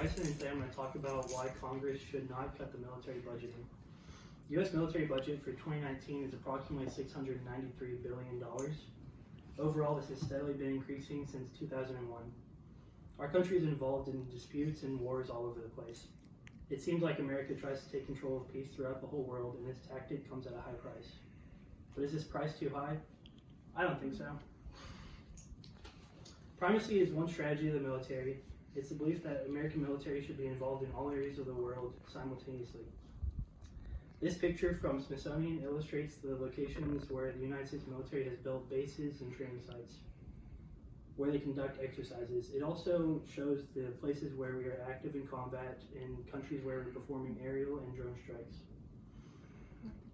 Bryson, and today I'm going to talk about why Congress should not cut the military budget. The U.S. military budget for 2019 is approximately $693 billion. Overall, this has steadily been increasing since 2001. Our country is involved in disputes and wars all over the place. It seems like America tries to take control of peace throughout the whole world, and this tactic comes at a high price. But is this price too high? I don't think so. Primacy is one strategy of the military. It's the belief that American military should be involved in all areas of the world simultaneously. This picture from Smithsonian illustrates the locations where the United States military has built bases and training sites where they conduct exercises. It also shows the places where we are active in combat in countries where we're performing aerial and drone strikes.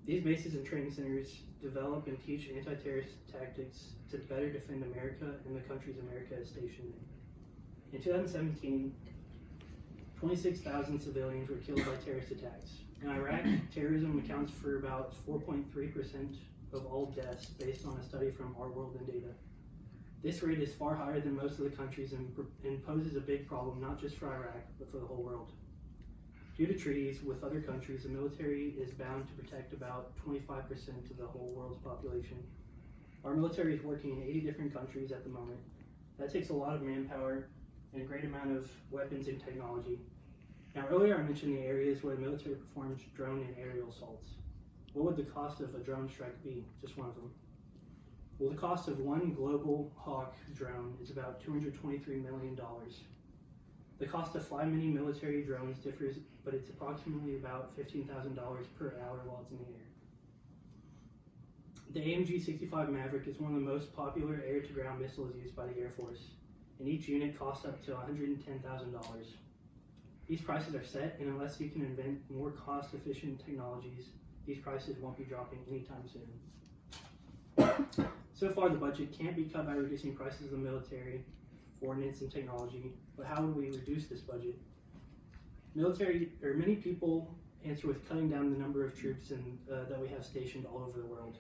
These bases and training centers develop and teach anti-terrorist tactics to better defend America and the countries America is stationed in. In 2017, 26,000 civilians were killed by terrorist attacks. In Iraq, terrorism accounts for about 4.3% of all deaths based on a study from Our World in Data. This rate is far higher than most of the countries and poses a big problem not just for Iraq, but for the whole world. Due to treaties with other countries, the military is bound to protect about 25% of the whole world's population. Our military is working in 80 different countries at the moment. That takes a lot of manpower and a great amount of weapons and technology. Now, earlier I mentioned the areas where the military performs drone and aerial assaults. What would the cost of a drone strike be? Just one of them. Well, the cost of one Global Hawk drone is about $223 million. The cost to fly many military drones differs, but it's approximately about $15,000 per hour while it's in the air. The AMG-65 Maverick is one of the most popular air-to-ground missiles used by the Air Force, and each unit costs up to $110,000. These prices are set, and unless you can invent more cost-efficient technologies, these prices won't be dropping anytime soon. So far, the budget can't be cut by reducing prices of the military, ordnance, and technology, but how would we reduce this budget? Many people answer with cutting down the number of troops that we have stationed all over the world.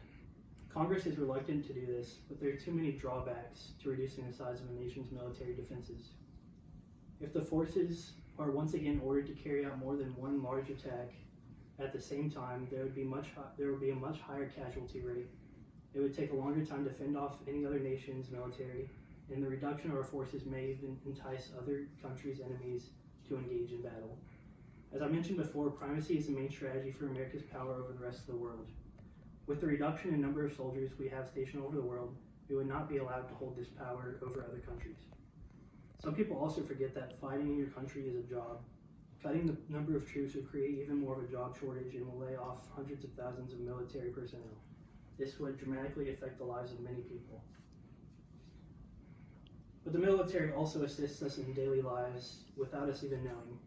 Congress is reluctant to do this, but there are too many drawbacks to reducing the size of a nation's military defenses. If the forces are once again ordered to carry out more than one large attack at the same time, there would be a much higher casualty rate. It would take a longer time to fend off any other nation's military, and the reduction of our forces may even entice other countries' enemies to engage in battle. As I mentioned before, primacy is the main strategy for America's power over the rest of the world. With the reduction in number of soldiers we have stationed over the world, we would not be allowed to hold this power over other countries. Some people also forget that fighting in your country is a job. Cutting the number of troops would create even more of a job shortage and will lay off hundreds of thousands of military personnel. This would dramatically affect the lives of many people. But the military also assists us in daily lives without us even knowing.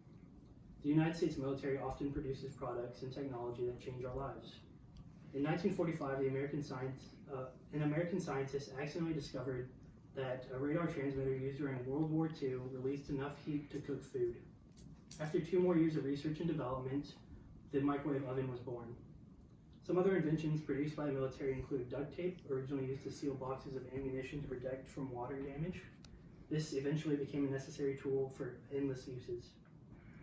The United States military often produces products and technology that change our lives. In 1945, an American scientist accidentally discovered that a radar transmitter used during World War II released enough heat to cook food. After 2 more years of research and development, the microwave oven was born. Some other inventions produced by the military include duct tape, originally used to seal boxes of ammunition to protect from water damage. This eventually became a necessary tool for endless uses.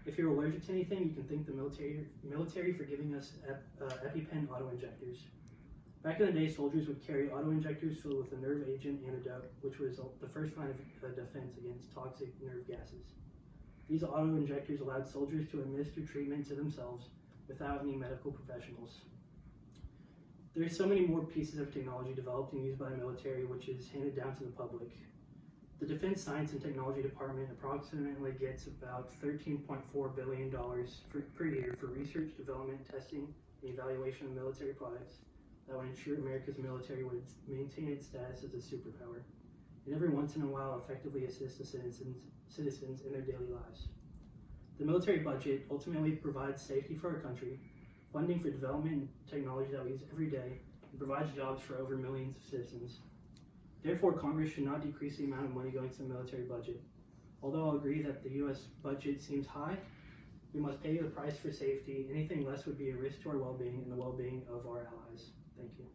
If you're allergic to anything, you can thank the military for giving us EpiPen auto-injectors. Back in the day, soldiers would carry auto-injectors filled with a nerve agent antidote, which was the first line of defense against toxic nerve gases. These auto-injectors allowed soldiers to administer treatment to themselves without any medical professionals. There are so many more pieces of technology developed and used by the military, which is handed down to the public. The Defense Science and Technology Department approximately gets about $13.4 billion per year for research, development, testing, and evaluation of military products that would ensure America's military would maintain its status as a superpower, and every once in a while effectively assist the citizens in their daily lives. The military budget ultimately provides safety for our country, funding for development and technology that we use every day, and provides jobs for over millions of citizens. Therefore, Congress should not decrease the amount of money going to the military budget. Although I'll agree that the U.S. budget seems high, we must pay the price for safety. Anything less would be a risk to our well-being and the well-being of our allies. Thank you.